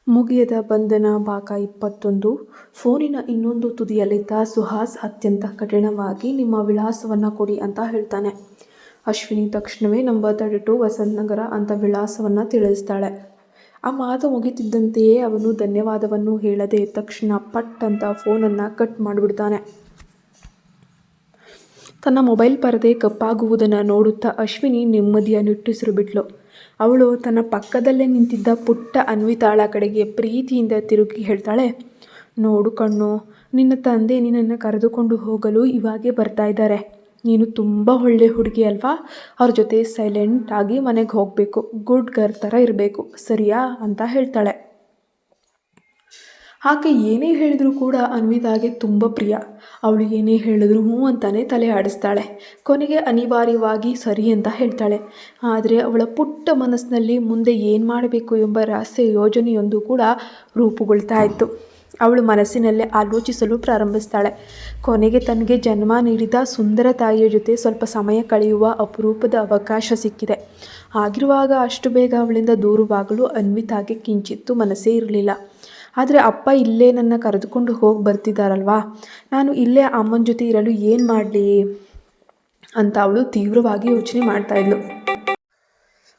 ಮುಗಿಯದ ಬಂಧನ ಭಾಗ 21. ಫೋನಿನ ಇನ್ನೊಂದು ತುದಿಯಲ್ಲಿದ್ದ ಸುಹಾಸ್ ಅತ್ಯಂತ ಕಠಿಣವಾಗಿ ನಿಮ್ಮ ವಿಳಾಸವನ್ನು ಕೊಡಿ ಅಂತ ಹೇಳ್ತಾನೆ. ಅಶ್ವಿನಿ ತಕ್ಷಣವೇ ನಂಬರ್ 32 ವಸಂತ್ ನಗರ ಅಂತ ವಿಳಾಸವನ್ನು ತಿಳಿಸ್ತಾಳೆ. ಆ ಮಾತು ಮುಗಿತಿದ್ದಂತೆಯೇ ಅವನು ಧನ್ಯವಾದವನ್ನು ಹೇಳದೆ ತಕ್ಷಣ ಪಟ್ ಅಂತ ಫೋನನ್ನು ಕಟ್ ಮಾಡಿಬಿಡ್ತಾನೆ. ತನ್ನ ಮೊಬೈಲ್ ಪರದೆ ಕಪ್ಪಾಗುವುದನ್ನು ನೋಡುತ್ತಾ ಅಶ್ವಿನಿ ನೆಮ್ಮದಿಯ ನಿಟ್ಟುಸಿರು ಬಿಟ್ಲು. ಅವಳು ತನ್ನ ಪಕ್ಕದಲ್ಲೇ ನಿಂತಿದ್ದ ಪುಟ್ಟ ಅನ್ವಿತಾಳ ಕಡೆಗೆ ಪ್ರೀತಿಯಿಂದ ತಿರುಗಿ ಹೇಳ್ತಾಳೆ, ನೋಡು ಕಣ್ಣು, ನಿನ್ನ ತಂದೆ ನಿನ್ನನ್ನು ಕರೆದುಕೊಂಡು ಹೋಗಲು ಇವಾಗೇ ಬರ್ತಾ ಇದ್ದಾರೆ. ನೀನು ತುಂಬ ಒಳ್ಳೆ ಹುಡುಗಿ ಅಲ್ವಾ? ಅವ್ರ ಜೊತೆ ಸೈಲೆಂಟಾಗಿ ಮನೆಗೆ ಹೋಗಬೇಕು, ಗುಡ್ ಗರ್ಲ್ ಥರ ಇರಬೇಕು, ಸರಿಯಾ ಅಂತ ಹೇಳ್ತಾಳೆ. ಆಕೆ ಏನೇ ಹೇಳಿದರೂ ಕೂಡ ಅನ್ವಿತಾಗೆ ತುಂಬ ಪ್ರಿಯ. ಅವಳು ಏನೇ ಹೇಳಿದ್ರು ಹ್ಞೂ ಅಂತಾನೆ ತಲೆ ಆಡಿಸ್ತಾಳೆ. ಕೊನೆಗೆ ಅನಿವಾರ್ಯವಾಗಿ ಸರಿ ಅಂತ ಹೇಳ್ತಾಳೆ. ಆದರೆ ಅವಳ ಪುಟ್ಟ ಮನಸ್ಸಿನಲ್ಲಿ ಮುಂದೆ ಏನು ಮಾಡಬೇಕು ಎಂಬ ರಹಸ್ಯ ಯೋಜನೆಯೊಂದು ಕೂಡ ರೂಪುಗೊಳ್ತಾ ಇತ್ತು. ಅವಳು ಮನಸ್ಸಿನಲ್ಲೇ ಆಲೋಚಿಸಲು ಪ್ರಾರಂಭಿಸ್ತಾಳೆ. ಕೊನೆಗೆ ತನಗೆ ಜನ್ಮ ನೀಡಿದ ಸುಂದರ ತಾಯಿಯ ಜೊತೆ ಸ್ವಲ್ಪ ಸಮಯ ಕಳೆಯುವ ಅಪರೂಪದ ಅವಕಾಶ ಸಿಕ್ಕಿದೆ. ಆಗಿರುವಾಗ ಅಷ್ಟು ಬೇಗ ಅವಳಿಂದ ದೂರವಾಗಲು ಅನ್ವಿತಾಗೆ ಕಿಂಚಿತ್ತೂ ಮನಸ್ಸೇ ಇರಲಿಲ್ಲ. ಆದರೆ ಅಪ್ಪ ಇಲ್ಲೇ ನನ್ನ ಕರೆದುಕೊಂಡು ಹೋಗಿ ಬರ್ತಿದ್ದಾರಲ್ವಾ, ನಾನು ಇಲ್ಲೇ ಅಮ್ಮನ ಜೊತೆ ಇರಲು ಏನು ಮಾಡಲಿ ಅಂತ ಅವಳು ತೀವ್ರವಾಗಿ ಯೋಚನೆ ಮಾಡ್ತಾಯಿದ್ಳು.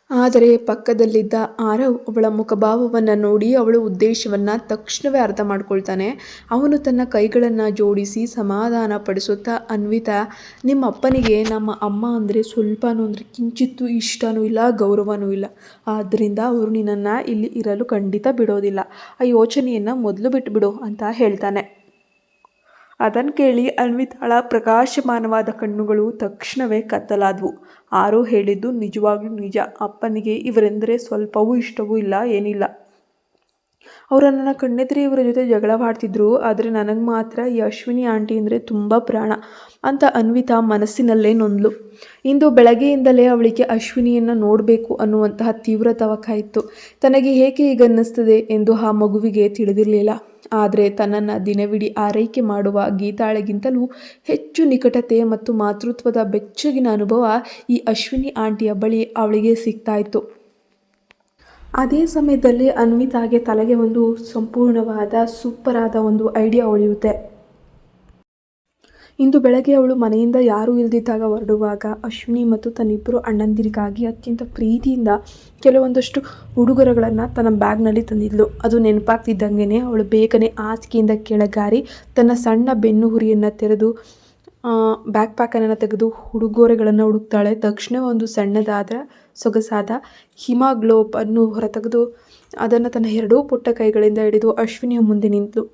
ಆದರೆ ಪಕ್ಕದಲ್ಲಿದ್ದ ಆರವ್ ಅವಳ ಮುಖಭಾವವನ್ನು ನೋಡಿ ಅವಳ ಉದ್ದೇಶವನ್ನು ತಕ್ಷಣವೇ ಅರ್ಥ ಮಾಡ್ಕೊಳ್ತಾನೆ. ಅವನು ತನ್ನ ಕೈಗಳನ್ನು ಜೋಡಿಸಿ ಸಮಾಧಾನ ಪಡಿಸುತ್ತಾ, ಅನ್ವಿತಾ, ನಿಮ್ಮ ಅಪ್ಪನಿಗೆ ನಮ್ಮ ಅಮ್ಮ ಅಂದರೆ ಸ್ವಲ್ಪನೂ ಅಂದರೆ ಕಿಂಚಿತ್ತೂ ಇಷ್ಟನೂ ಇಲ್ಲ, ಗೌರವನೂ ಇಲ್ಲ. ಆದ್ದರಿಂದ ಅವರು ನಿನ್ನನ್ನು ಇಲ್ಲಿ ಇರಲು ಖಂಡಿತ ಬಿಡೋದಿಲ್ಲ. ಆ ಯೋಚನೆಯನ್ನು ಮೊದಲು ಬಿಟ್ಟುಬಿಡು ಅಂತ ಹೇಳ್ತಾನೆ. ಅದನ್ನು ಕೇಳಿ ಅನ್ವಿತಾಳ ಪ್ರಕಾಶಮಾನವಾದ ಕಣ್ಣುಗಳು ತಕ್ಷಣವೇ ಕತ್ತಲಾದವು. ಆರೋ ಹೇಳಿದ್ದು ನಿಜವಾಗ್ಲೂ ನಿಜ. ಅಪ್ಪನಿಗೆ ಇವರೆಂದರೆ ಸ್ವಲ್ಪವೂ ಇಷ್ಟವೂ ಇಲ್ಲ, ಏನಿಲ್ಲ. ಅವರು ನನ್ನ ಕಣ್ಣೆದುರೇ ಇವರ ಜೊತೆ ಜಗಳವಾಡ್ತಿದ್ರು. ಆದರೆ ನನಗೆ ಮಾತ್ರ ಈ ಅಶ್ವಿನಿ ಆಂಟಿ ಅಂದರೆ ತುಂಬ ಪ್ರಾಣ ಅಂತ ಅನ್ವಿತಾ ಮನಸ್ಸಿನಲ್ಲೇ ನೊಂದ್ಲು. ಇಂದು ಬೆಳಗ್ಗೆಯಿಂದಲೇ ಅವಳಿಗೆ ಅಶ್ವಿನಿಯನ್ನು ನೋಡಬೇಕು ಅನ್ನುವಂತಹ ತೀವ್ರ ತವಕ ಇತ್ತು. ತನಗೆ ಏಕೆ ಹೀಗನ್ನಿಸ್ತದೆ ಎಂದು ಆ ಮಗುವಿಗೆ ತಿಳಿದಿರಲಿಲ್ಲ. ಆದರೆ ತನ್ನನ್ನು ದಿನವಿಡೀ ಆರೈಕೆ ಮಾಡುವ ಗೀತಾಳಿಗಿಂತಲೂ ಹೆಚ್ಚು ನಿಕಟತೆ ಮತ್ತು ಮಾತೃತ್ವದ ಬೆಚ್ಚಗಿನ ಅನುಭವ ಈ ಅಶ್ವಿನಿ ಆಂಟಿಯ ಬಳಿ ಅವಳಿಗೆ ಸಿಗ್ತಾ ಇತ್ತು. ಅದೇ ಸಮಯದಲ್ಲಿ ಅನ್ವಿತಾಗೆ ತಲೆಗೆ ಒಂದು ಸಂಪೂರ್ಣವಾದ ಸೂಪರಾದ ಒಂದು ಐಡಿಯಾ ಹೊಳೆಯುತ್ತೆ. ಇಂದು ಬೆಳಗ್ಗೆ ಅವಳು ಮನೆಯಿಂದ ಯಾರೂ ಇಲ್ದಿದ್ದಾಗ ಹೊರಡುವಾಗ ಅಶ್ವಿನಿ ಮತ್ತು ತನ್ನಿಬ್ಬರು ಅಣ್ಣಂದಿರಿಗಾಗಿ ಅತ್ಯಂತ ಪ್ರೀತಿಯಿಂದ ಕೆಲವೊಂದಷ್ಟು ಉಡುಗೊರೆಗಳನ್ನು ತನ್ನ ಬ್ಯಾಗ್ನಲ್ಲಿ ತಂದಿದ್ಲು. ಅದು ನೆನಪಾಗ್ತಿದ್ದಂಗೆ ಅವಳು ಬೇಗನೆ ಹಾಸಿಗೆಯಿಂದ ಕೆಳಗಾರಿ ತನ್ನ ಸಣ್ಣ ಬೆನ್ನು ಹುರಿಯನ್ನು ತೆರೆದು ಬ್ಯಾಕ್ ಪ್ಯಾಕನ್ನು ತೆಗೆದು ಉಡುಗೊರೆಗಳನ್ನು ಹುಡುಕ್ತಾಳೆ. ತಕ್ಷಣ ಒಂದು ಸಣ್ಣದಾದ ಸೊಗಸಾದ ಹಿಮಾಗ್ಲೋಬ್ ಅನ್ನು ಹೊರತೆಗೆದು ಅದನ್ನು ತನ್ನ ಎರಡೂ ಪುಟ್ಟ ಕೈಗಳಿಂದ ಹಿಡಿದು ಅಶ್ವಿನಿಯ ಮುಂದೆ ನಿಂತಳು.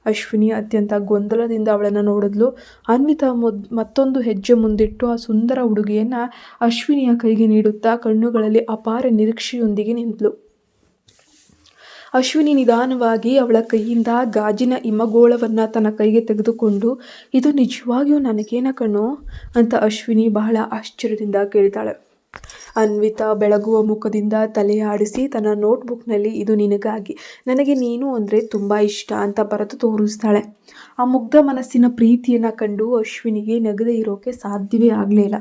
ಅಶ್ವಿನಿ ಅತ್ಯಂತ ಗೊಂದಲದಿಂದ ಅವಳನ್ನು ನೋಡಿದ್ಲು. ಅನ್ವಿತಾ ಮತ್ತೊಂದು ಹೆಜ್ಜೆ ಮುಂದಿಟ್ಟು ಆ ಸುಂದರ ಉಡುಗೆಯನ್ನು ಅಶ್ವಿನಿಯ ಕೈಗೆ ನೀಡುತ್ತಾ ಕಣ್ಣುಗಳಲ್ಲಿ ಅಪಾರ ನಿರೀಕ್ಷೆಯೊಂದಿಗೆ ನಿಂತಳು. ಅಶ್ವಿನಿ ನಿಧಾನವಾಗಿ ಅವಳ ಕೈಯಿಂದ ಗಾಜಿನ ಹಿಮಗೋಳವನ್ನು ತನ್ನ ಕೈಗೆ ತೆಗೆದುಕೊಂಡು, ಇದು ನಿಜವಾಗಿಯೂ ನನಗೇನ ಕಣ್ಣು ಅಂತ ಅಶ್ವಿನಿ ಬಹಳ ಆಶ್ಚರ್ಯದಿಂದ ಕೇಳ್ತಾಳೆ. ಅನ್ವಿತಾ ಬೆಳಗುವ ಮುಖದಿಂದ ತಲೆ ಆಡಿಸಿ ತನ್ನ ನೋಟ್ಬುಕ್ನಲ್ಲಿ, ಇದು ನಿನಗಾಗಿ, ನನಗೆ ನೀನು ಅಂದರೆ ತುಂಬ ಇಷ್ಟ ಅಂತ ಬರೆದು ತೋರಿಸ್ತಾಳೆ. ಆ ಮುಗ್ಧ ಮನಸ್ಸಿನ ಪ್ರೀತಿಯನ್ನು ಕಂಡು ಅಶ್ವಿನಿಗೆ ನಗದೆ ಇರೋಕ್ಕೆ ಸಾಧ್ಯವೇ ಆಗಲಿಲ್ಲ.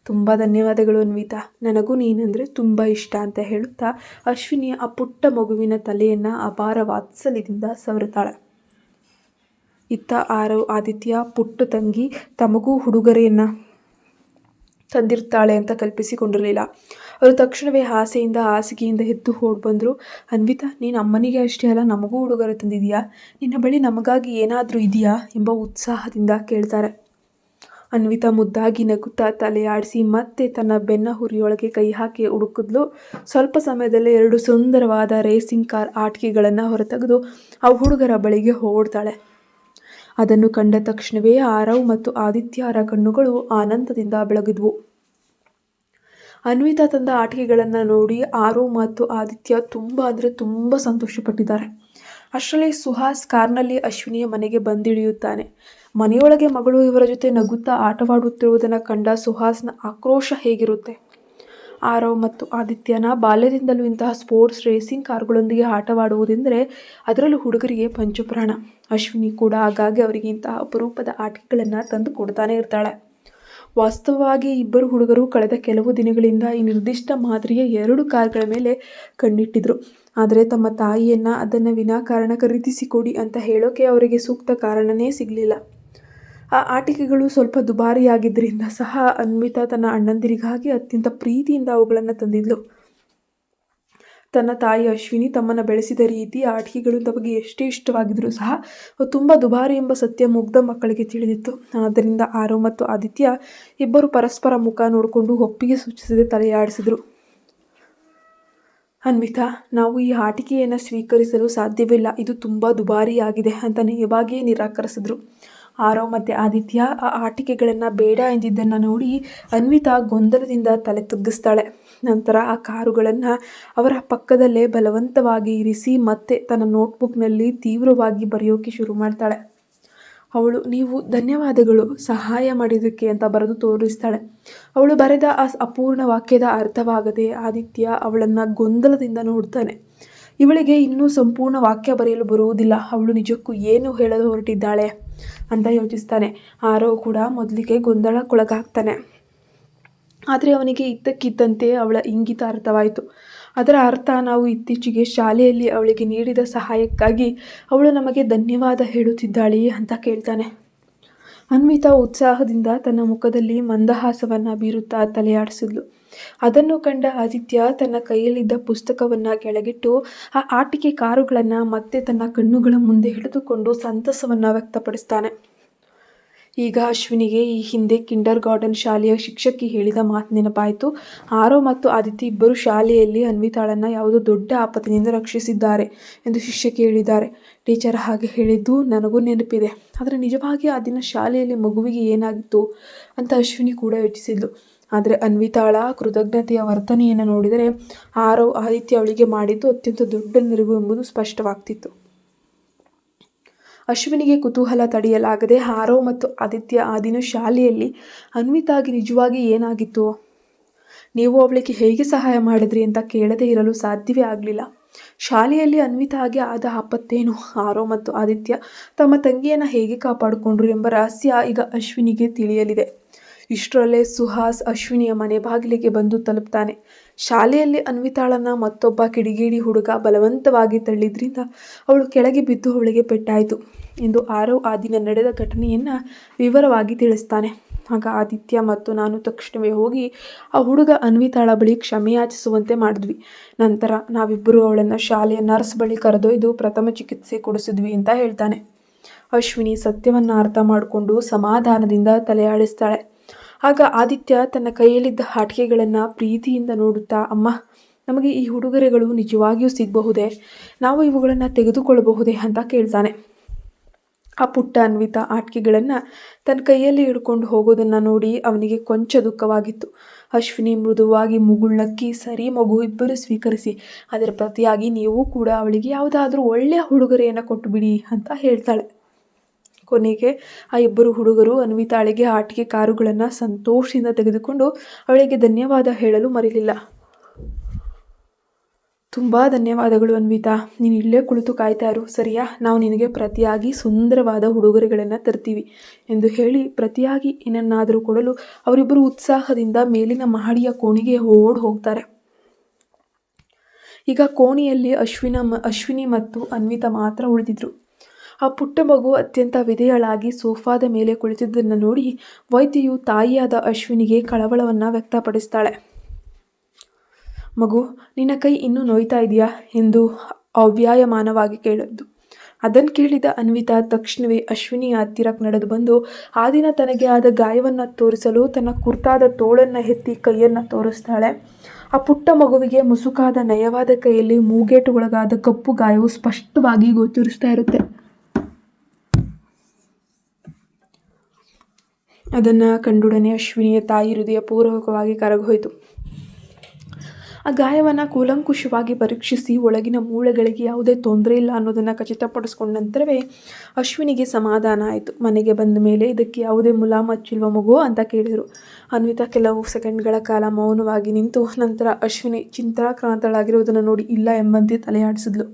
ತುಂಬ ಧನ್ಯವಾದಗಳು ಅನ್ವಿತಾ, ನನಗೂ ನೀನಂದರೆ ತುಂಬ ಇಷ್ಟ ಅಂತ ಹೇಳುತ್ತಾ ಅಶ್ವಿನಿಯ ಆ ಪುಟ್ಟ ಮಗುವಿನ ತಲೆಯನ್ನು ಅಪಾರ ವಾತ್ಸಲ್ಯದಿಂದ ಸವರುತ್ತಾಳೆ. ಇತ್ತ ಆರವ್ ಆದಿತ್ಯ ಪುಟ್ಟ ತಂಗಿ ತಮಗೂ ಉಡುಗೊರೆಯನ್ನು ತಂದಿರ್ತಾಳೆ ಅಂತ ಕಲ್ಪಿಸಿಕೊಂಡಿರಲಿಲ್ಲ. ಅವರು ತಕ್ಷಣವೇ ಆಸೆಯಿಂದ ಹಾಸಿಗೆಯಿಂದ ಎದ್ದು ಓಡಿ ಬಂದರು. ಅನ್ವಿತಾ, ನೀನು ಅಮ್ಮನಿಗೆ ಅಷ್ಟೇ ಅಲ್ಲ, ನಮಗೂ ಉಡುಗೊರೆ ತಂದಿದೆಯಾ? ನಿನ್ನ ಬಳಿ ನಮಗಾಗಿ ಏನಾದರೂ ಇದೆಯಾ ಎಂಬ ಉತ್ಸಾಹದಿಂದ ಕೇಳ್ತಾರೆ. ಅನ್ವಿತಾ ಮುದ್ದಾಗಿ ನಗುತ್ತಾ ತಲೆ ಆಡಿಸಿ ಮತ್ತೆ ತನ್ನ ಬೆನ್ನ ಹುರಿಯೊಳಗೆ ಕೈ ಹಾಕಿ ಹುಡುಕಿದ್ಲು. ಸ್ವಲ್ಪ ಸಮಯದಲ್ಲೇ 2 ಸುಂದರವಾದ ರೇಸಿಂಗ್ ಕಾರ್ ಆಟಿಕೆಗಳನ್ನು ಹೊರತೆಗೆದು ಆ ಹುಡುಗರ ಬಳಿಗೆ ಓಡ್ತಾಳೆ. ಅದನ್ನು ಕಂಡ ತಕ್ಷಣವೇ ಆರವ್ ಮತ್ತು ಆದಿತ್ಯರ ಕಣ್ಣುಗಳು ಆನಂದದಿಂದ ಬೆಳಗಿದ್ವು. ಅನ್ವಿತಾ ತಂದ ಆಟಿಕೆಗಳನ್ನು ನೋಡಿ ಆರವ್ ಮತ್ತು ಆದಿತ್ಯ ತುಂಬ ಅಂದರೆ ತುಂಬ ಸಂತೋಷಪಟ್ಟಿದ್ದಾರೆ. ಅಷ್ಟರಲ್ಲಿ ಸುಹಾಸ್ ಕಾರ್ನಲ್ಲಿ ಅಶ್ವಿನಿಯ ಮನೆಗೆ ಬಂದಿಳಿಯುತ್ತಾನೆ. ಮನೆಯೊಳಗೆ ಮಗಳು ಇವರ ಜೊತೆ ನಗುತ್ತಾ ಆಟವಾಡುತ್ತಿರುವುದನ್ನು ಕಂಡ ಸುಹಾಸ್ನ ಆಕ್ರೋಶ ಹೇಗಿರುತ್ತೆ. ಆರವ್ ಮತ್ತು ಆದಿತ್ಯನ ಬಾಲ್ಯದಿಂದಲೂ ಇಂತಹ ಸ್ಪೋರ್ಟ್ಸ್ ರೇಸಿಂಗ್ ಕಾರ್ಗಳೊಂದಿಗೆ ಆಟವಾಡುವುದೆಂದರೆ ಅದರಲ್ಲೂ ಹುಡುಗರಿಗೆ ಪಂಚಪ್ರಾಣ. ಅಶ್ವಿನಿ ಕೂಡ ಹಾಗಾಗಿ ಅವರಿಗೆ ಇಂತಹ ಅಪರೂಪದ ಆಟಿಕೆಗಳನ್ನು ತಂದು ಕೊಡ್ತಾನೆ ಇರ್ತಾಳೆ. ವಾಸ್ತವವಾಗಿ ಇಬ್ಬರು ಹುಡುಗರು ಕಳೆದ ಕೆಲವು ದಿನಗಳಿಂದ ಈ ನಿರ್ದಿಷ್ಟ ಮಾದರಿಯ 2 ಕಾರ್ಗಳ ಮೇಲೆ ಕಣ್ಣಿಟ್ಟಿದ್ರು. ಆದರೆ ತಮ್ಮ ತಾಯಿಯನ್ನು ಅದನ್ನು ವಿನಾಕಾರಣ ಖರೀದಿಸಿಕೊಡಿ ಅಂತ ಹೇಳೋಕೆ ಅವರಿಗೆ ಸೂಕ್ತ ಕಾರಣನೇ ಸಿಗಲಿಲ್ಲ. ಆ ಆಟಿಕೆಗಳು ಸ್ವಲ್ಪ ದುಬಾರಿಯಾಗಿದ್ದರಿಂದ ಸಹ ಅನ್ವಿತಾ ತನ್ನ ಅಣ್ಣಂದಿರಿಗಾಗಿ ಅತ್ಯಂತ ಪ್ರೀತಿಯಿಂದ ಅವುಗಳನ್ನು ತಂದಿದ್ಲು. ತನ್ನ ತಾಯಿ ಅಶ್ವಿನಿ ತಮ್ಮನ್ನು ಬೆಳೆಸಿದ ರೀತಿ, ಆಟಿಕೆಗಳು ತಮಗೆ ಎಷ್ಟೇ ಇಷ್ಟವಾಗಿದ್ದರೂ ಸಹ ಅವು ತುಂಬ ದುಬಾರಿ ಎಂಬ ಸತ್ಯ ಮುಗ್ಧ ಮಕ್ಕಳಿಗೆ ತಿಳಿದಿತ್ತು. ಆದ್ದರಿಂದ ಆರವ್ ಮತ್ತು ಆದಿತ್ಯ ಇಬ್ಬರು ಪರಸ್ಪರ ಮುಖ ನೋಡಿಕೊಂಡು ಒಪ್ಪಿಗೆ ಸೂಚಿಸದೆ ತಲೆಯಾಡಿಸಿದ್ರು. ಅನ್ವಿತಾ, ನಾವು ಈ ಆಟಿಕೆಯನ್ನು ಸ್ವೀಕರಿಸಲು ಸಾಧ್ಯವಿಲ್ಲ, ಇದು ತುಂಬ ದುಬಾರಿಯಾಗಿದೆ ಅಂತ ನಯವಾಗಿಯೇ ನಿರಾಕರಿಸಿದ್ರು. ಆರವ್ ಮತ್ತು ಆದಿತ್ಯ ಆ ಆಟಿಕೆಗಳನ್ನು ಬೇಡ ಎಂದಿದ್ದನ್ನು ನೋಡಿ ಅನ್ವಿತಾ ಗೊಂದಲದಿಂದ ತಲೆ ತಗ್ಗಿಸ್ತಾಳೆ. ನಂತರ ಆ ಕಾರುಗಳನ್ನು ಅವರ ಪಕ್ಕದಲ್ಲೇ ಬಲವಂತವಾಗಿ ಇರಿಸಿ ಮತ್ತೆ ತನ್ನ ನೋಟ್ಬುಕ್ನಲ್ಲಿ ತೀವ್ರವಾಗಿ ಬರೆಯೋಕೆ ಶುರು ಮಾಡ್ತಾಳೆ. ಅವಳು ನೀವು ಧನ್ಯವಾದಗಳು ಸಹಾಯ ಮಾಡಿದ್ದಕ್ಕೆ ಅಂತ ಬರೆದು ತೋರಿಸ್ತಾಳೆ. ಅವಳು ಬರೆದ ಆ ಅಪೂರ್ಣ ವಾಕ್ಯದ ಅರ್ಥವಾಗದೆ ಆದಿತ್ಯ ಅವಳನ್ನು ಗೊಂದಲದಿಂದ ನೋಡ್ತಾನೆ. ಇವಳಿಗೆ ಇನ್ನೂ ಸಂಪೂರ್ಣ ವಾಕ್ಯ ಬರೆಯಲು ಬರುವುದಿಲ್ಲ, ಅವಳು ನಿಜಕ್ಕೂ ಏನು ಹೇಳಲು ಹೊರಟಿದ್ದಾಳೆ ಅಂತ ಯೋಚಿಸ್ತಾನೆ. ಆರವ್ ಕೂಡ ಮೊದಲಿಗೆ ಗೊಂದಲಕ್ಕೊಳಗಾಗ್ತಾನೆ. ಆದರೆ ಅವನಿಗೆ ಇದ್ದಕ್ಕಿದ್ದಂತೆ ಅವಳ ಇಂಗಿತ ಅರ್ಥವಾಯಿತು. ಅದರ ಅರ್ಥ, ನಾವು ಇತ್ತೀಚೆಗೆ ಶಾಲೆಯಲ್ಲಿ ಅವಳಿಗೆ ನೀಡಿದ ಸಹಾಯಕ್ಕಾಗಿ ಅವಳು ನಮಗೆ ಧನ್ಯವಾದ ಹೇಳುತ್ತಿದ್ದಾಳೆ ಅಂತ ಕೇಳ್ತಾನೆ. ಅನ್ವಿತಾ ಉತ್ಸಾಹದಿಂದ ತನ್ನ ಮುಖದಲ್ಲಿ ಮಂದಹಾಸವನ್ನು ಬೀರುತ್ತಾ ತಲೆಯಾಡಿಸಿದ್ಲು. ಅದನ್ನು ಕಂಡ ಆದಿತ್ಯ ತನ್ನ ಕೈಯಲ್ಲಿದ್ದ ಪುಸ್ತಕವನ್ನು ಕೆಳಗಿಟ್ಟು ಆ ಆಟಿಕೆ ಕಾರುಗಳನ್ನು ಮತ್ತೆ ತನ್ನ ಕಣ್ಣುಗಳ ಮುಂದೆ ಹಿಡಿದುಕೊಂಡು ಸಂತಸವನ್ನು ವ್ಯಕ್ತಪಡಿಸ್ತಾನೆ. ಈಗ ಅಶ್ವಿನಿಗೆ ಈ ಹಿಂದೆ ಕಿಂಡರ್ ಗಾರ್ಡನ್ ಶಾಲೆಯ ಶಿಕ್ಷಕಿ ಹೇಳಿದ ಮಾತು ನೆನಪಾಯಿತು. ಆರವ್ ಮತ್ತು ಆದಿತ್ಯ ಇಬ್ಬರು ಶಾಲೆಯಲ್ಲಿ ಅನ್ವಿತಾಳನ್ನು ಯಾವುದೋ ದೊಡ್ಡ ಆಪತ್ತಿನಿಂದ ರಕ್ಷಿಸಿದ್ದಾರೆ ಎಂದು ಶಿಕ್ಷಕಿ ಹೇಳಿದ್ದಾರೆ. ಟೀಚರ್ ಹಾಗೆ ಹೇಳಿದ್ದು ನನಗೂ ನೆನಪಿದೆ. ಆದರೆ ನಿಜವಾಗಿ ಆ ದಿನ ಶಾಲೆಯಲ್ಲಿ ಮಗುವಿಗೆ ಏನಾಗಿತ್ತು ಅಂತ ಅಶ್ವಿನಿ ಕೂಡ ಯೋಚಿಸಿದ್ಲು. ಆದರೆ ಅನ್ವಿತಾಳ ಕೃತಜ್ಞತೆಯ ವರ್ತನೆಯನ್ನು ನೋಡಿದರೆ ಆರವ್ ಆದಿತ್ಯ ಅವಳಿಗೆ ಮಾಡಿದ್ದು ಅತ್ಯಂತ ದೊಡ್ಡ ನೆರವು ಎಂಬುದು ಸ್ಪಷ್ಟವಾಗ್ತಿತ್ತು. ಅಶ್ವಿನಿಗೆ ಕುತೂಹಲ ತಡೆಯಲಾಗದೆ ಆರವ್ ಮತ್ತು ಆದಿತ್ಯ ಆ ದಿನ ಶಾಲೆಯಲ್ಲಿ ಅನ್ವಿತಾಗೆ ನಿಜವಾಗಿ ಏನಾಗಿತ್ತು, ನೀವು ಅವಳಿಗೆ ಹೇಗೆ ಸಹಾಯ ಮಾಡಿದ್ರಿ ಅಂತ ಕೇಳದೇ ಇರಲು ಸಾಧ್ಯವೇ ಆಗಲಿಲ್ಲ. ಶಾಲೆಯಲ್ಲಿ ಅನ್ವಿತಾಗೆ ಆದ ಆಪತ್ತೇನು, ಆರವ್ ಮತ್ತು ಆದಿತ್ಯ ತಮ್ಮ ತಂಗಿಯನ್ನು ಹೇಗೆ ಕಾಪಾಡಿಕೊಂಡ್ರು ಎಂಬ ರಹಸ್ಯ ಈಗ ಅಶ್ವಿನಿಗೆ ತಿಳಿಯಲಿದೆ. ಇಷ್ಟರಲ್ಲೇ ಸುಹಾಸ್ ಅಶ್ವಿನಿಯ ಮನೆ ಬಾಗಿಲಿಗೆ ಬಂದು ತಲುಪ್ತಾನೆ. ಶಾಲೆಯಲ್ಲಿ ಅನ್ವಿತಾಳನ್ನು ಮತ್ತೊಬ್ಬ ಕಿಡಿಗೇಡಿ ಹುಡುಗ ಬಲವಂತವಾಗಿ ತಳ್ಳಿದ್ರಿಂದ ಅವಳು ಕೆಳಗೆ ಬಿದ್ದು ಅವಳಿಗೆ ಪೆಟ್ಟಾಯಿತು ಎಂದು ಆರವ್ ಆ ದಿನ ನಡೆದ ಘಟನೆಯನ್ನು ವಿವರವಾಗಿ ತಿಳಿಸ್ತಾನೆ. ಆಗ ಆದಿತ್ಯ ಮತ್ತು ನಾನು ತಕ್ಷಣವೇ ಹೋಗಿ ಆ ಹುಡುಗ ಅನ್ವಿತಾಳ ಬಳಿ ಕ್ಷಮೆಯಾಚಿಸುವಂತೆ ಮಾಡಿದ್ವಿ. ನಂತರ ನಾವಿಬ್ಬರು ಅವಳನ್ನು ಶಾಲೆಯ ನರ್ಸ್ ಬಳಿ ಕರೆದೊಯ್ದು ಪ್ರಥಮ ಚಿಕಿತ್ಸೆ ಕೊಡಿಸಿದ್ವಿ ಅಂತ ಹೇಳ್ತಾನೆ. ಅಶ್ವಿನಿ ಸತ್ಯವನ್ನು ಅರ್ಥ ಮಾಡಿಕೊಂಡು ಸಮಾಧಾನದಿಂದ ತಲೆಯಾಡಿಸ್ತಾಳೆ. ಆಗ ಆದಿತ್ಯ ತನ್ನ ಕೈಯಲ್ಲಿದ್ದ ಆಟಿಕೆಗಳನ್ನು ಪ್ರೀತಿಯಿಂದ ನೋಡುತ್ತಾ, ಅಮ್ಮ, ನಮಗೆ ಈ ಉಡುಗೊರೆಗಳು ನಿಜವಾಗಿಯೂ ಸಿಗಬಹುದೇ, ನಾವು ಇವುಗಳನ್ನು ತೆಗೆದುಕೊಳ್ಳಬಹುದೇ ಅಂತ ಕೇಳ್ತಾನೆ. ಆ ಪುಟ್ಟ ಅನ್ವಿತಾ ಆಟಿಕೆಗಳನ್ನು ತನ್ನ ಕೈಯಲ್ಲಿ ಹಿಡ್ಕೊಂಡು ಹೋಗೋದನ್ನು ನೋಡಿ ಅವನಿಗೆ ಕೊಂಚ ದುಃಖವಾಗಿತ್ತು. ಅಶ್ವಿನಿ ಮೃದುವಾಗಿ ಮುಗುಳ್ನಕ್ಕಿ, ಸರಿ ಮಗು, ಇಬ್ಬರು ಸ್ವೀಕರಿಸಿ, ಅದರ ಪ್ರತಿಯಾಗಿ ನೀವು ಕೂಡ ಅವಳಿಗೆ ಯಾವುದಾದ್ರೂ ಒಳ್ಳೆಯ ಉಡುಗೊರೆಯನ್ನು ಕೊಟ್ಟು ಬಿಡಿ ಅಂತ ಹೇಳ್ತಾಳೆ. ಕೊನೆಗೆ ಆ ಇಬ್ಬರು ಹುಡುಗರು ಅನ್ವಿತಾಳಿಗೆ ಆಟಿಕೆ ಕಾರುಗಳನ್ನು ಸಂತೋಷದಿಂದ ತೆಗೆದುಕೊಂಡು ಅವಳಿಗೆ ಧನ್ಯವಾದ ಹೇಳಲು ಮರೆಯಲಿಲ್ಲ. ತುಂಬ ಧನ್ಯವಾದಗಳು ಅನ್ವಿತಾ, ನೀನು ಇಲ್ಲೇ ಕುಳಿತು ಕಾಯ್ತಾ ಇರು, ಸರಿಯಾ, ನಾವು ನಿನಗೆ ಪ್ರತಿಯಾಗಿ ಸುಂದರವಾದ ಉಡುಗೊರೆಗಳನ್ನು ತರ್ತೀವಿ ಎಂದು ಹೇಳಿ ಪ್ರತಿಯಾಗಿ ಏನನ್ನಾದರೂ ಕೊಡಲು ಅವರಿಬ್ಬರು ಉತ್ಸಾಹದಿಂದ ಮೇಲಿನ ಮಹಡಿಯ ಕೋಣೆಗೆ ಓಡ್ ಹೋಗ್ತಾರೆ. ಈಗ ಕೋಣೆಯಲ್ಲಿ ಅಶ್ವಿನಿ ಮತ್ತು ಅನ್ವಿತಾ ಮಾತ್ರ ಉಳಿದಿದ್ರು. ಆ ಪುಟ್ಟ ಮಗು ಅತ್ಯಂತ ವಿಧೇಯಳಾಗಿ ಸೋಫಾದ ಮೇಲೆ ಕುಳಿತಿದ್ದನ್ನು ನೋಡಿ ವೈದ್ಯೆಯು ತಾಯಿಯಾದ ಅಶ್ವಿನಿಗೆ ಕಳವಳವನ್ನು ವ್ಯಕ್ತಪಡಿಸ್ತಾಳೆ. ಮಗು, ನಿನ್ನ ಕೈ ಇನ್ನೂ ನೋಯ್ತಾ ಇದೆಯಾ ಎಂದು ಅವ್ಯಾಯಮಾನವಾಗಿ ಕೇಳಿದ್ದು. ಅದನ್ನು ಕೇಳಿದ ಅನ್ವಿತಾ ತಕ್ಷಣವೇ ಅಶ್ವಿನಿಯ ಹತ್ತಿರಕ್ಕೆ ನಡೆದು ಬಂದು ಆ ದಿನ ತನಗೆ ಆದ ಗಾಯವನ್ನು ತೋರಿಸಲು ತನ್ನ ಕುರ್ತಾದ ತೋಳನ್ನು ಎತ್ತಿ ಕೈಯನ್ನು ತೋರಿಸ್ತಾಳೆ. ಆ ಪುಟ್ಟ ಮಗುವಿಗೆ ಮುಸುಕಾದ ನಯವಾದ ಕೈಯಲ್ಲಿ ಮೂಗೇಟುಗೊಳಗಾದ ಕಪ್ಪು ಗಾಯವು ಸ್ಪಷ್ಟವಾಗಿ ಗೋಚರಿಸ್ತಾ ಇರುತ್ತೆ. ಅದನ್ನು ಕಂಡೊಡನೆ ಅಶ್ವಿನಿಯ ತಾಯಿ ಹೃದಯ ಪೂರ್ವಕವಾಗಿ ಕರಗೋಯಿತು. ಆ ಗಾಯವನ್ನು ಕೂಲಂಕುಷವಾಗಿ ಪರೀಕ್ಷಿಸಿ ಒಳಗಿನ ಮೂಳೆಗಳಿಗೆ ಯಾವುದೇ ತೊಂದರೆ ಇಲ್ಲ ಅನ್ನೋದನ್ನು ಖಚಿತಪಡಿಸ್ಕೊಂಡ ನಂತರವೇ ಅಶ್ವಿನಿಗೆ ಸಮಾಧಾನ ಆಯಿತು. ಮನೆಗೆ ಬಂದ ಮೇಲೆ ಇದಕ್ಕೆ ಯಾವುದೇ ಮುಲಾಮು ಹಚ್ಚಿಲ್ವ ಮಗು ಅಂತ ಕೇಳಿದರು. ಅನ್ವಿತಾ ಕೆಲವು ಸೆಕೆಂಡ್ಗಳ ಕಾಲ ಮೌನವಾಗಿ ನಿಂತು ನಂತರ ಅಶ್ವಿನಿ ಚಿಂತಾಕ್ರಾಂತಳಾಗಿರುವುದನ್ನು ನೋಡಿ ಇಲ್ಲ ಎಂಬಂತೆ ತಲೆಯಾಡಿಸಿದ್ಲು.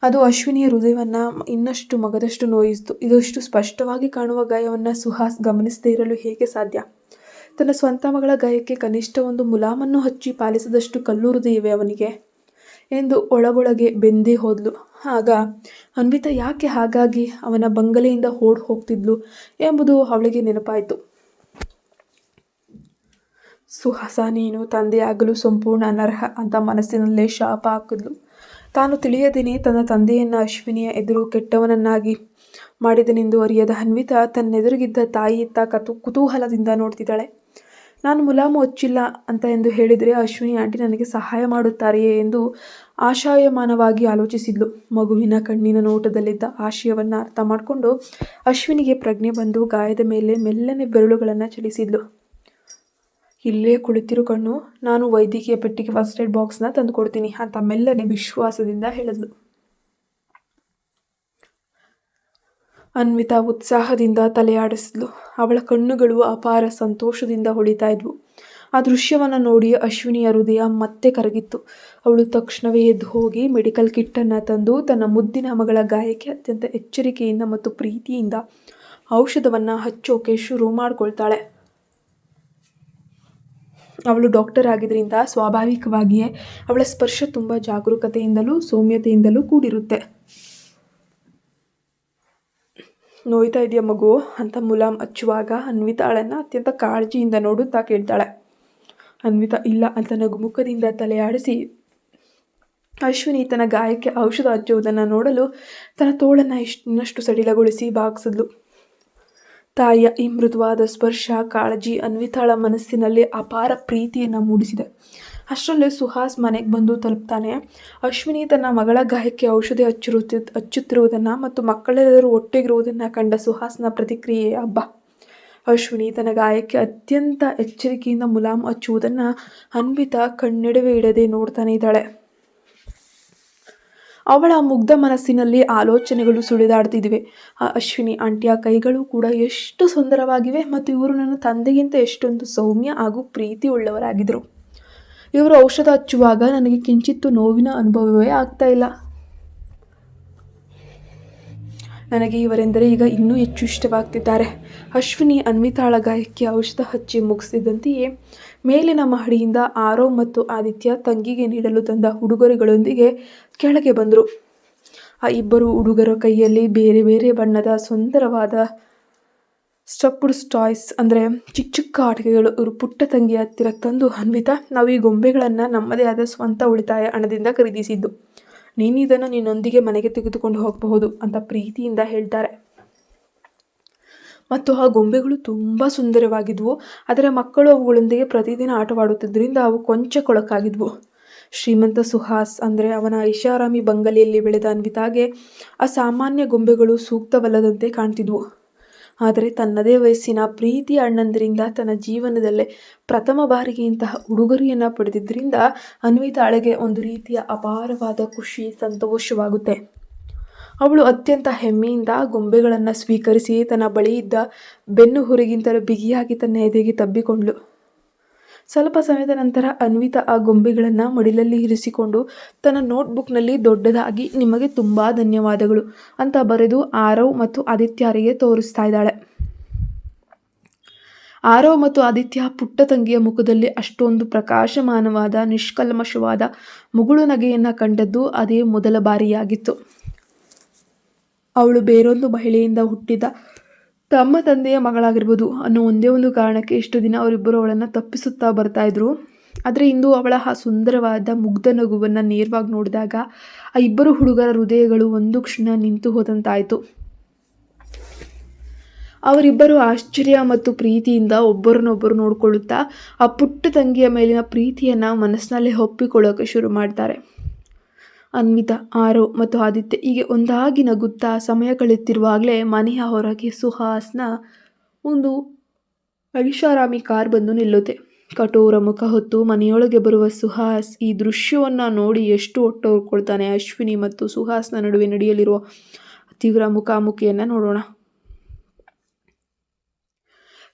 ಅದು ಅಶ್ವಿನಿಯ ಹೃದಯವನ್ನು ಇನ್ನಷ್ಟು ಮಗದಷ್ಟು ನೋಯಿಸಿತು. ಇದಷ್ಟು ಸ್ಪಷ್ಟವಾಗಿ ಕಾಣುವ ಗಾಯವನ್ನು ಸುಹಾಸ್ ಗಮನಿಸದೇ ಇರಲು ಹೇಗೆ ಸಾಧ್ಯ? ತನ್ನ ಸ್ವಂತ ಮಗಳ ಗಾಯಕ್ಕೆ ಕನಿಷ್ಠ ಒಂದು ಮುಲಾಮನ್ನು ಹಚ್ಚಿ ಪಾಲಿಸದಷ್ಟು ಕಲ್ಲು ಹೃದಯವೇ ಅವನಿಗೆ ಎಂದು ಒಳಗೊಳಗೆ ಬೆಂದೇ ಹೋದ್ಲು. ಆಗ ಅನ್ವಿತಾ ಯಾಕೆ ಹಾಗಾಗಿ ಅವನ ಬಂಗಲೆಯಿಂದ ಓಡ್ ಹೋಗ್ತಿದ್ಲು ಎಂಬುದು ಅವಳಿಗೆ ನೆನಪಾಯಿತು. ಸುಹಾಸ, ನೀನು ತಂದೆಯಾಗಲು ಸಂಪೂರ್ಣ ಅನರ್ಹ ಅಂತ ಮನಸ್ಸಿನಲ್ಲೇ ಶಾಪ ಹಾಕಿದ್ಲು. ತಾನು ತಿಳಿಯದೇನೆ ತನ್ನ ತಂದೆಯನ್ನು ಅಶ್ವಿನಿಯ ಎದುರು ಕೆಟ್ಟವನನ್ನಾಗಿ ಮಾಡಿದನೆಂದು ಅರಿಯದ ಅನ್ವಿತಾ ತನ್ನೆದುರಿಗಿದ್ದ ತಾಯಿಯತ್ತ ಕುತೂಹಲದಿಂದ ನೋಡ್ತಿದ್ದಾಳೆ. ನಾನು ಮುಲಾಮು ಹಚ್ಚಿಲ್ಲ ಎಂದು ಹೇಳಿದರೆ ಅಶ್ವಿನಿ ಆಂಟಿ ನನಗೆ ಸಹಾಯ ಮಾಡುತ್ತಾರೆಯೇ ಎಂದು ಆಶಾಯಮಾನವಾಗಿ ಆಲೋಚಿಸಿದ್ಲು. ಮಗುವಿನ ಕಣ್ಣಿನ ನೋಟದಲ್ಲಿದ್ದ ಆಶಯವನ್ನು ಅರ್ಥ ಮಾಡಿಕೊಂಡು ಅಶ್ವಿನಿಗೆ ಪ್ರಜ್ಞೆ ಬಂದು ಗಾಯದ ಮೇಲೆ ಮೆಲ್ಲನೆ ಬೆರಳುಗಳನ್ನು ಚಲಿಸಿದ್ಲು. ಇಲ್ಲೇ ಕುಳಿತಿರು ಕಣ್ಣು, ನಾನು ವೈದ್ಯಕೀಯ ಪೆಟ್ಟಿಗೆ ಫಸ್ಟ್ ಏಡ್ ಬಾಕ್ಸ್ನ ತಂದು ಕೊಡ್ತೀನಿ ಅಂತ ಮೆಲ್ಲನೆ ವಿಶ್ವಾಸದಿಂದ ಹೇಳಿದ್ಲು. ಅನ್ವಿತಾ ಉತ್ಸಾಹದಿಂದ ತಲೆಯಾಡಿಸಿದ್ಲು. ಅವಳ ಕಣ್ಣುಗಳು ಅಪಾರ ಸಂತೋಷದಿಂದ ಹೊಳಿತಾ ಇದ್ವು. ಆ ದೃಶ್ಯವನ್ನು ನೋಡಿ ಅಶ್ವಿನಿಯ ಹೃದಯ ಮತ್ತೆ ಕರಗಿತ್ತು. ಅವಳು ತಕ್ಷಣವೇ ಎದ್ದು ಹೋಗಿ ಮೆಡಿಕಲ್ ಕಿಟ್ಟನ್ನು ತಂದು ತನ್ನ ಮುದ್ದಿನ ಮಗಳ ಗಾಯಕ್ಕೆ ಅತ್ಯಂತ ಎಚ್ಚರಿಕೆಯಿಂದ ಮತ್ತು ಪ್ರೀತಿಯಿಂದ ಔಷಧವನ್ನು ಹಚ್ಚೋಕೆ ಶುರು ಮಾಡ್ಕೊಳ್ತಾಳೆ. ಅವಳು ಡಾಕ್ಟರ್ ಆಗಿದ್ದರಿಂದ ಸ್ವಾಭಾವಿಕವಾಗಿಯೇ ಅವಳ ಸ್ಪರ್ಶ ತುಂಬ ಜಾಗರೂಕತೆಯಿಂದಲೂ ಸೌಮ್ಯತೆಯಿಂದಲೂ ಕೂಡಿರುತ್ತೆ. ನೋಯ್ತಾ ಇದೆಯಾ ಮಗು ಅಂತ ಮುಲಾಮ್ ಹಚ್ಚುವಾಗ ಅನ್ವಿತಾಳನ್ನು ಅತ್ಯಂತ ಕಾಳಜಿಯಿಂದ ನೋಡುತ್ತಾ ಕೇಳ್ತಾಳೆ. ಅನ್ವಿತಾ ಇಲ್ಲ ಅಂತ ನಗುಮುಖದಿಂದ ತಲೆಯಾಡಿಸಿ ಅಶ್ವಿನಿ ತನ್ನ ಗಾಯಕ್ಕೆ ಔಷಧ ಹಚ್ಚುವುದನ್ನು ನೋಡಲು ತನ್ನ ತೋಳನ್ನು ಇನ್ನಷ್ಟು ಸಡಿಲಗೊಳಿಸಿ ಬಾಗಿಸಿದ್ಲು. ತಾಯಿಯ ಈ ಮೃದುವಾದ ಸ್ಪರ್ಶ, ಕಾಳಜಿ ಅನ್ವಿತಾಳ ಮನಸ್ಸಿನಲ್ಲಿ ಅಪಾರ ಪ್ರೀತಿಯನ್ನು ಮೂಡಿಸಿದೆ. ಅಷ್ಟರಲ್ಲೇ ಸುಹಾಸ್ ಮನೆಗೆ ಬಂದು ತಲುಪ್ತಾನೆ. ಅಶ್ವಿನಿ ತನ್ನ ಮಗಳ ಗಾಯಕ್ಕೆ ಔಷಧಿ ಹಚ್ಚುತ್ತಿರುವುದನ್ನು ಮತ್ತು ಮಕ್ಕಳೆಲ್ಲರೂ ಒಟ್ಟಿಗಿರುವುದನ್ನು ಕಂಡ ಸುಹಾಸ್ನ ಪ್ರತಿಕ್ರಿಯೆ ಹಬ್ಬ. ಅಶ್ವಿನಿ ತನ್ನ ಗಾಯಕ್ಕೆ ಅತ್ಯಂತ ಎಚ್ಚರಿಕೆಯಿಂದ ಮುಲಾಮ್ ಹಚ್ಚುವುದನ್ನು ಅನ್ವಿತಾ ಕಣ್ಣೆಡವೆ ಇಡದೆ ನೋಡ್ತಾನೆ ಇದ್ದಾಳೆ. ಅವಳ ಮುಗ್ಧ ಮನಸ್ಸಿನಲ್ಲಿ ಆಲೋಚನೆಗಳು ಸುಳಿದಾಡ್ತಿದ್ದಿವೆ. ಆ ಅಶ್ವಿನಿ ಆಂಟಿಯ ಕೈಗಳು ಕೂಡ ಎಷ್ಟು ಸುಂದರವಾಗಿವೆ ಮತ್ತು ಇವರು ನನ್ನ ತಂದೆಗಿಂತ ಎಷ್ಟೊಂದು ಸೌಮ್ಯ ಹಾಗೂ ಪ್ರೀತಿ ಉಳ್ಳವರಾಗಿದ್ದರು. ಇವರು ಔಷಧ ಹಚ್ಚುವಾಗ ನನಗೆ ಕಿಂಚಿತ್ತು ನೋವಿನ ಅನುಭವವೇ ಆಗ್ತಾ ಇಲ್ಲ. ನನಗೆ ಇವರೆಂದರೆ ಈಗ ಇನ್ನೂ ಹೆಚ್ಚು ಇಷ್ಟವಾಗ್ತಿದ್ದಾರೆ. ಅಶ್ವಿನಿ ಅನ್ವಿತಾಳ ಗಾಯಕ್ಕೆ ಔಷಧ ಹಚ್ಚಿ ಮುಗಿಸಿದಂತೆಯೇ ಮೇಲಿನ ಮಹಡಿಯಿಂದ ಆರವ್ ಮತ್ತು ಆದಿತ್ಯ ತಂಗಿಗೆ ನೀಡಲು ತಂದ ಉಡುಗೊರೆಗಳೊಂದಿಗೆ ಕೆಳಗೆ ಬಂದರು. ಆ ಇಬ್ಬರು ಹುಡುಗರ ಕೈಯಲ್ಲಿ ಬೇರೆ ಬೇರೆ ಬಣ್ಣದ ಸುಂದರವಾದ ಸ್ಟಫ್ಡ್ ಟಾಯ್ಸ್ ಅಂದರೆ ಚಿಕ್ಕ ಚಿಕ್ಕ ಆಟಿಕೆಗಳು. ಇವರು ಪುಟ್ಟ ತಂಗಿಯ ಹತ್ತಿರಕ್ಕೆ ತಂದು, ಅನ್ವಿತಾ, ನಾವು ಈ ಗೊಂಬೆಗಳನ್ನು ನಮ್ಮದೇ ಆದ ಸ್ವಂತ ಉಳಿತಾಯ ಹಣದಿಂದ ಖರೀದಿಸಿದ್ದು. ನೀನು ಇದನ್ನು ನಿನ್ನೊಂದಿಗೆ ಮನೆಗೆ ತೆಗೆದುಕೊಂಡು ಹೋಗಬಹುದು ಅಂತ ಪ್ರೀತಿಯಿಂದ ಹೇಳ್ತಾರೆ. ಮತ್ತು ಆ ಗೊಂಬೆಗಳು ತುಂಬ ಸುಂದರವಾಗಿದ್ವು. ಅದರ ಮಕ್ಕಳು ಅವುಗಳೊಂದಿಗೆ ಪ್ರತಿದಿನ ಆಟವಾಡುತ್ತಿದ್ದರಿಂದ ಅವು ಕೊಂಚ ಕೊಳಕಾಗಿದ್ವು. ಶ್ರೀಮಂತ ಸುಹಾಸ್ ಅಂದರೆ ಅವನ ಐಷಾರಾಮಿ ಬಂಗಲೆಯಲ್ಲಿ ಬೆಳೆದ ಅನ್ವಿತಾಗೆ ಆ ಸಾಮಾನ್ಯ ಗೊಂಬೆಗಳು ಸೂಕ್ತವಲ್ಲದಂತೆ ಕಾಣ್ತಿದ್ವು. ಆದರೆ ತನ್ನದೇ ವಯಸ್ಸಿನ ಪ್ರೀತಿಯ ಅಣ್ಣಂದಿರಿಂದ ತನ್ನ ಜೀವನದಲ್ಲೇ ಪ್ರಥಮ ಬಾರಿಗೆ ಇಂತಹ ಉಡುಗೊರೆಯನ್ನು ಪಡೆದಿದ್ದರಿಂದ ಅನ್ವಿತಾಳಿಗೆ ಒಂದು ರೀತಿಯ ಅಪಾರವಾದ ಖುಷಿ, ಸಂತೋಷವಾಗುತ್ತೆ. ಅವಳು ಅತ್ಯಂತ ಹೆಮ್ಮೆಯಿಂದ ಗೊಂಬೆಗಳನ್ನು ಸ್ವೀಕರಿಸಿ ತನ್ನ ಬಳಿ ಇದ್ದ ಬೆನ್ನು ಹುರಿಗಿಂತಲೂ ಬಿಗಿಯಾಗಿ ತನ್ನ ಎದೆಗೆ ತಬ್ಬಿಕೊಂಡ್ಳು. ಸ್ವಲ್ಪ ಸಮಯದ ನಂತರ ಅನ್ವಿತಾ ಆ ಗೊಂಬೆಗಳನ್ನು ಮಡಿಲಲ್ಲಿ ಇರಿಸಿಕೊಂಡು ತನ್ನ ನೋಟ್ಬುಕ್ನಲ್ಲಿ ದೊಡ್ಡದಾಗಿ ನಿಮಗೆ ತುಂಬ ಧನ್ಯವಾದಗಳು ಅಂತ ಬರೆದು ಆರವ್ ಮತ್ತು ಆದಿತ್ಯರಿಗೆ ತೋರಿಸ್ತಾ ಇದ್ದಾಳೆ. ಆರವ್ ಮತ್ತು ಆದಿತ್ಯ ಪುಟ್ಟ ತಂಗಿಯ ಮುಖದಲ್ಲಿ ಅಷ್ಟೊಂದು ಪ್ರಕಾಶಮಾನವಾದ ನಿಷ್ಕಲ್ಮಶವಾದ ಮುಗುಳು ನಗೆಯನ್ನು ಕಂಡದ್ದು ಅದೇ ಮೊದಲ ಬಾರಿಯಾಗಿತ್ತು. ಅವಳು ಬೇರೊಂದು ಮಹಿಳೆಯಿಂದ ಹುಟ್ಟಿದ ತಮ್ಮ ತಂದೆಯ ಮಗಳಾಗಿರ್ಬೋದು ಅನ್ನೋ ಒಂದೇ ಒಂದು ಕಾರಣಕ್ಕೆ ಇಷ್ಟು ದಿನ ಅವರಿಬ್ಬರು ಅವಳನ್ನು ತಪ್ಪಿಸುತ್ತಾ ಬರ್ತಾ ಇದ್ರು. ಆದರೆ ಇಂದು ಅವಳ ಆ ಸುಂದರವಾದ ಮುಗ್ಧ ನಗುವನ್ನು ನೇರವಾಗಿ ನೋಡಿದಾಗ ಆ ಇಬ್ಬರು ಹುಡುಗರ ಹೃದಯಗಳು ಒಂದು ಕ್ಷಣ ನಿಂತು ಹೋದಂತಾಯಿತು. ಅವರಿಬ್ಬರು ಆಶ್ಚರ್ಯ ಮತ್ತು ಪ್ರೀತಿಯಿಂದ ಒಬ್ಬರನ್ನೊಬ್ಬರು ನೋಡಿಕೊಳ್ಳುತ್ತಾ ಆ ಪುಟ್ಟ ತಂಗಿಯ ಮೇಲಿನ ಪ್ರೀತಿಯನ್ನು ಮನಸ್ಸಿನಲ್ಲೇ ಒಪ್ಪಿಕೊಳ್ಳೋಕೆ ಶುರು ಮಾಡ್ತಾರೆ. ಅನ್ವಿತಾ, ಆರವ್ ಮತ್ತು ಆದಿತ್ಯ ಹೀಗೆ ಒಂದಾಗಿ ನಗುತ್ತಾ ಸಮಯ ಕಳೆಯುತ್ತಿರುವಾಗಲೇ ಮನೆಯ ಹೊರಗೆ ಸುಹಾಸ್ನ ಒಂದು ಐಷಾರಾಮಿ ಕಾರ್ ಬಂದು ನಿಲ್ಲುತ್ತೆ. ಕಠೋರ ಮುಖ ಹೊತ್ತು ಮನೆಯೊಳಗೆ ಬರುವ ಸುಹಾಸ್ ಈ ದೃಶ್ಯವನ್ನು ನೋಡಿ ಎಷ್ಟು ಹೊಟ್ಟೋರ್ಕೊಳ್ತಾನೆ. ಅಶ್ವಿನಿ ಮತ್ತು ಸುಹಾಸ್ನ ನಡುವೆ ನಡೆಯಲಿರುವ ತೀವ್ರ ಮುಖಾಮುಖಿಯನ್ನು ನೋಡೋಣ.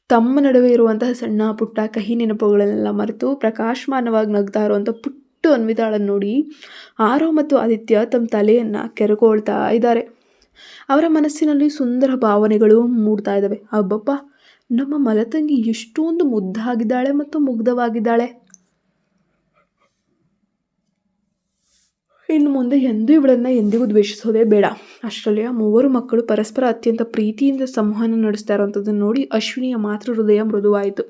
ತಮ್ಮ ನಡುವೆ ಇರುವಂತಹ ಸಣ್ಣ ಪುಟ್ಟ ಕಹಿ ನೆನಪುಗಳನ್ನೆಲ್ಲ ಮರೆತು ಪ್ರಕಾಶಮಾನವಾಗಿ ನಗ್ತಾ ಇರುವಂಥ ಪುಟ್ಟ ಅನ್ವಿತಾಳನ್ನು ನೋಡಿ ಆರವ್ ಮತ್ತು ಆದಿತ್ಯ ತಮ್ಮ ತಲೆಯನ್ನು ಕೆರಕೊಳ್ತಾ ಇದ್ದಾರೆ. ಅವರ ಮನಸ್ಸಿನಲ್ಲಿ ಸುಂದರ ಭಾವನೆಗಳು ಮೂಡ್ತಾ ಇದ್ದಾವೆ. ಅಬ್ಬಪ್ಪ, ನಮ್ಮ ಮಲತಂಗಿ ಎಷ್ಟೊಂದು ಮುದ್ದಾಗಿದ್ದಾಳೆ ಮತ್ತು ಮುಗ್ಧವಾಗಿದ್ದಾಳೆ. ಇನ್ನು ಮುಂದೆ ಎಂದೂ ಇವಳನ್ನು ಎಂದಿಗೂ ದ್ವೇಷಿಸೋದೇ ಬೇಡ. ಅಷ್ಟರಲ್ಲಿ ಆ ಮೂವರು ಮಕ್ಕಳು ಪರಸ್ಪರ ಅತ್ಯಂತ ಪ್ರೀತಿಯಿಂದ ಸಂವಹನ ನಡೆಸ್ತಾ ಇರೋವಂಥದ್ದನ್ನು ನೋಡಿ ಅಶ್ವಿನಿಯ ಮಾತೃ ಹೃದಯ ಮೃದುವಾಯಿತು.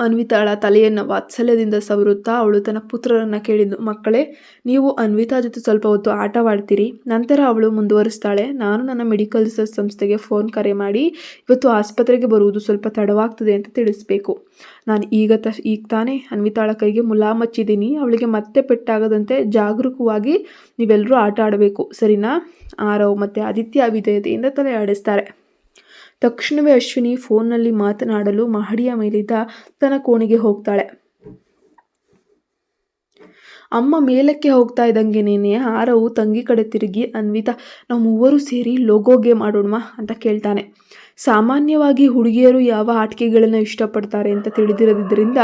ಅನ್ವಿತಾಳ ತಲೆಯನ್ನು ವಾತ್ಸಲ್ಯದಿಂದ ಸವರುತ್ತಾ ಅವಳು ತನ್ನ ಪುತ್ರರನ್ನು ಕೇಳಿದ್ಲು, ಮಕ್ಕಳೇ, ನೀವು ಅನ್ವಿತಾ ಜೊತೆ ಸ್ವಲ್ಪ ಹೊತ್ತು ಆಟವಾಡ್ತೀರಿ. ನಂತರ ಅವಳು ಮುಂದುವರಿಸ್ತಾಳೆ, ನಾನು ನನ್ನ ಮೆಡಿಕಲ್ ಸಂಸ್ಥೆಗೆ ಫೋನ್ ಕರೆ ಮಾಡಿ ಇವತ್ತು ಆಸ್ಪತ್ರೆಗೆ ಬರುವುದು ಸ್ವಲ್ಪ ತಡವಾಗ್ತದೆ ಅಂತ ತಿಳಿಸ್ಬೇಕು. ನಾನು ಈಗ ತಾನೇ ಅನ್ವಿತಾಳ ಕೈಗೆ ಮುಲಾಮಚ್ಚಿದ್ದೀನಿ. ಅವಳಿಗೆ ಮತ್ತೆ ಪೆಟ್ಟಾಗದಂತೆ ಜಾಗರೂಕವಾಗಿ ನೀವೆಲ್ಲರೂ ಆಟ ಆಡಬೇಕು, ಸರಿನಾ? ಆರವ್ ಮತ್ತು ಆದಿತ್ಯ ವಿಧೇಯತೆಯಿಂದ ತಲೆ ಆಡಿಸ್ತಾರೆ. ತಕ್ಷಣವೇ ಅಶ್ವಿನಿ ಫೋನ್ನಲ್ಲಿ ಮಾತನಾಡಲು ಮಹಡಿಯ ಮೇಲಿದ್ದ ತನ್ನ ಕೋಣೆಗೆ ಹೋಗ್ತಾಳೆ. ಅಮ್ಮ ಮೇಲಕ್ಕೆ ಹೋಗ್ತಾ ಇದ್ದಂಗೆನೇನೆ ಆರವು ತಂಗಿ ಕಡೆ ತಿರುಗಿ, ಅನ್ವಿತಾ, ನಾವು ಮೂವರು ಸೇರಿ ಲೋಗೋ ಗೇಮ್ ಆಡೋಣ ಅಂತ ಕೇಳ್ತಾನೆ. ಸಾಮಾನ್ಯವಾಗಿ ಹುಡುಗಿಯರು ಯಾವ ಆಟಿಕೆಗಳನ್ನು ಇಷ್ಟಪಡ್ತಾರೆ ಅಂತ ತಿಳಿದಿರೋದ್ರಿಂದ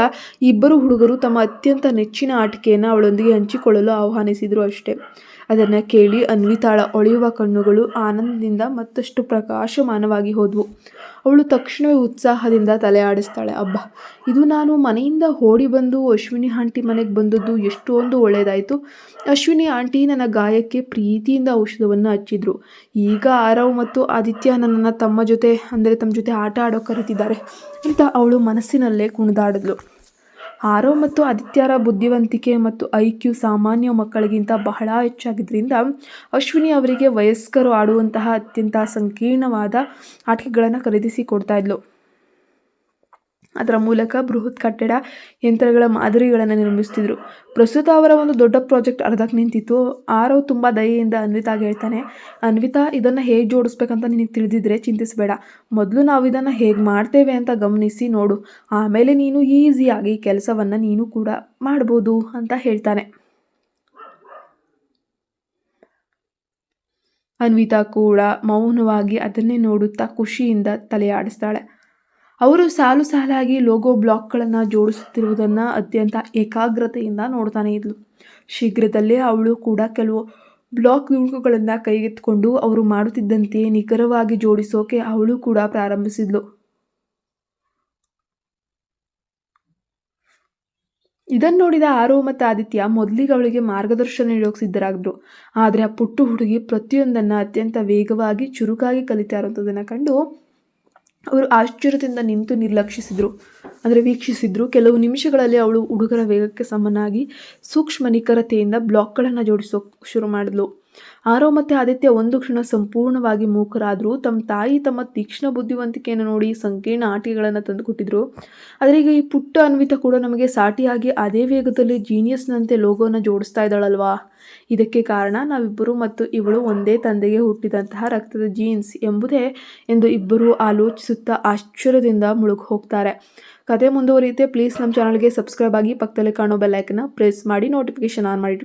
ಇಬ್ಬರು ಹುಡುಗರು ತಮ್ಮ ಅತ್ಯಂತ ನೆಚ್ಚಿನ ಆಟಿಕೆಯನ್ನು ಅವಳೊಂದಿಗೆ ಹಂಚಿಕೊಳ್ಳಲು ಆಹ್ವಾನಿಸಿದರು ಅಷ್ಟೇ. ಅದನ್ನು ಕೇಳಿ ಅನ್ವಿತಾಳ ಹೊಳೆಯುವ ಕಣ್ಣುಗಳು ಆನಂದದಿಂದ ಮತ್ತಷ್ಟು ಪ್ರಕಾಶಮಾನವಾಗಿ ಹೋದವು. ಅವಳು ತಕ್ಷಣವೇ ಉತ್ಸಾಹದಿಂದ ತಲೆ ಆಡಿಸ್ತಾಳೆ. ಅಬ್ಬಾ, ಇದು ನಾನು ಮನೆಯಿಂದ ಓಡಿ ಬಂದು ಅಶ್ವಿನಿ ಆಂಟಿ ಮನೆಗೆ ಬಂದದ್ದು ಎಷ್ಟೊಂದು ಒಳ್ಳೆಯದಾಯಿತು. ಅಶ್ವಿನಿ ಆಂಟಿ ನನ್ನ ಗಾಯಕ್ಕೆ ಪ್ರೀತಿಯಿಂದ ಔಷಧವನ್ನು ಹಚ್ಚಿದ್ರು. ಈಗ ಆರವ್ ಮತ್ತು ಆದಿತ್ಯ ನನ್ನನ್ನು ತಮ್ಮ ಜೊತೆ ಆಟ ಆಡೋಕೆ ಕರೀತಿದ್ದಾರೆ ಅಂತ ಅವಳು ಮನಸ್ಸಿನಲ್ಲೇ ಕುಣಿದಾಡಿದ್ಲು. ಆರವ್ ಮತ್ತು ಆದಿತ್ಯರ ಬುದ್ಧಿವಂತಿಕೆ ಮತ್ತು IQ ಸಾಮಾನ್ಯ ಮಕ್ಕಳಿಗಿಂತ ಬಹಳ ಹೆಚ್ಚಾಗಿದ್ದರಿಂದ ಅಶ್ವಿನಿ ಅವರಿಗೆ ವಯಸ್ಕರು ಆಡುವಂತಹ ಅತ್ಯಂತ ಸಂಕೀರ್ಣವಾದ ಆಟಿಕೆಗಳನ್ನು ಖರೀದಿಸಿ ಕೊಡ್ತಾ ಇದ್ಲು. ಅದರ ಮೂಲಕ ಬೃಹತ್ ಕಟ್ಟಡ ಯಂತ್ರಗಳ ಮಾದರಿಗಳನ್ನು ನಿರ್ಮಿಸ್ತಿದ್ರು. ಪ್ರಸ್ತುತ ಅವರ ಒಂದು ದೊಡ್ಡ ಪ್ರಾಜೆಕ್ಟ್ ಅರ್ಧಕ್ಕೆ ನಿಂತಿತ್ತು. ಆರವ್ ತುಂಬ ದಯೆಯಿಂದ ಅನ್ವಿತಾಗೆ ಹೇಳ್ತಾನೆ, ಅನ್ವಿತಾ, ಇದನ್ನು ಹೇಗೆ ಜೋಡಿಸ್ಬೇಕಂತ ನಿನಗೆ ತಿಳಿದಿದ್ರೆ ಚಿಂತಿಸಬೇಡ. ಮೊದಲು ನಾವು ಇದನ್ನು ಹೇಗೆ ಮಾಡ್ತೇವೆ ಅಂತ ಗಮನಿಸಿ ನೋಡು. ಆಮೇಲೆ ನೀನು ಈಸಿಯಾಗಿ ಕೆಲಸವನ್ನು ನೀನು ಕೂಡ ಮಾಡ್ಬೋದು ಅಂತ ಹೇಳ್ತಾನೆ. ಅನ್ವಿತಾ ಕೂಡ ಮೌನವಾಗಿ ಅದನ್ನೇ ನೋಡುತ್ತಾ ಖುಷಿಯಿಂದ ತಲೆ ಆಡಿಸ್ತಾಳೆ. ಅವರು ಸಾಲು ಸಾಲಾಗಿ ಲೋಗೋ ಬ್ಲಾಕ್ಗಳನ್ನು ಜೋಡಿಸುತ್ತಿರುವುದನ್ನು ಅತ್ಯಂತ ಏಕಾಗ್ರತೆಯಿಂದ ನೋಡ್ತಾನೆ ಇದ್ಲು. ಶೀಘ್ರದಲ್ಲೇ ಅವಳು ಕೂಡ ಕೆಲವು ಬ್ಲಾಕ್ ನುಣುಕುಗಳನ್ನು ಕೈಗೆತ್ತಿಕೊಂಡು ಅವರು ಮಾಡುತ್ತಿದ್ದಂತೆಯೇ ನಿಖರವಾಗಿ ಜೋಡಿಸೋಕೆ ಅವಳು ಕೂಡ ಪ್ರಾರಂಭಿಸಿದ್ಲು. ಇದನ್ನು ನೋಡಿದ ಆರವ್ ಮತ್ತು ಆದಿತ್ಯ ಮೊದಲಿಗೆ ಅವಳಿಗೆ ಮಾರ್ಗದರ್ಶನ ನೀಡೋಕೆ ಸಿದ್ಧರಾಗಿದ್ರು. ಆದರೆ ಆ ಪುಟ್ಟು ಹುಡುಗಿ ಪ್ರತಿಯೊಂದನ್ನು ಅತ್ಯಂತ ವೇಗವಾಗಿ ಚುರುಕಾಗಿ ಕಲಿತಾ ಇರೋಂಥದ್ದನ್ನು ಕಂಡು ಅವರು ಆಶ್ಚರ್ಯದಿಂದ ನಿಂತು ವೀಕ್ಷಿಸಿದ್ರು. ಕೆಲವು ನಿಮಿಷಗಳಲ್ಲಿ ಅವಳು ಹುಡುಗರ ವೇಗಕ್ಕೆ ಸಮನಾಗಿ ಸೂಕ್ಷ್ಮ ನಿಖರತೆಯಿಂದ ಬ್ಲಾಕ್ಗಳನ್ನು ಜೋಡಿಸೋಕೆ ಶುರು ಮಾಡಿದ್ಲು. ಆರವ್ ಮತ್ತು ಆದಿತ್ಯ ಒಂದು ಕ್ಷಣ ಸಂಪೂರ್ಣವಾಗಿ ಮೂಕರಾದರೂ ತಮ್ಮ ತಾಯಿ ತಮ್ಮ ತೀಕ್ಷ್ಣ ಬುದ್ಧಿವಂತಿಕೆಯನ್ನು ನೋಡಿ ಸಂಕೀರ್ಣ ಆಟಿಕೆಗಳನ್ನು ತಂದುಕೊಟ್ಟಿದ್ರು. ಆದರೆ ಈಗ ಈ ಪುಟ್ಟ ಅನ್ವಿತಾ ಕೂಡ ನಮಗೆ ಸಾಟಿಯಾಗಿ ಅದೇ ವೇಗದಲ್ಲಿ ಜೀನಿಯಸ್ನಂತೆ ಲೋಗೋನ ಜೋಡಿಸ್ತಾ ಇದ್ದಾಳಲ್ವಾ? ಇದಕ್ಕೆ ಕಾರಣ ನಾವಿಬ್ಬರು ಮತ್ತು ಇವಳು ಒಂದೇ ತಂದೆಗೆ ಹುಟ್ಟಿದಂತಹ ರಕ್ತದ ಜೀನ್ಸ್ ಎಂಬುದೇ ಎಂದು ಇಬ್ಬರು ಆಲೋಚಿಸುತ್ತಾ ಆಶ್ಚರ್ಯದಿಂದ ಮುಳುಗಿ ಹೋಗ್ತಾರೆ. ಕತೆ ಮುಂದುವರಿಯುತ್ತೆ. ಪ್ಲೀಸ್ ನಮ್ಮ ಚಾನಲ್ಗೆ ಸಬ್ಸ್ಕ್ರೈಬ್ ಆಗಿ, ಪಕ್ಕದಲ್ಲಿ ಕಾಣೋ ಬೆಲ್ ಐಕನ್ನ ಪ್ರೆಸ್ ಮಾಡಿ, ನೋಟಿಫಿಕೇಶನ್ ಆನ್ ಮಾಡಿ.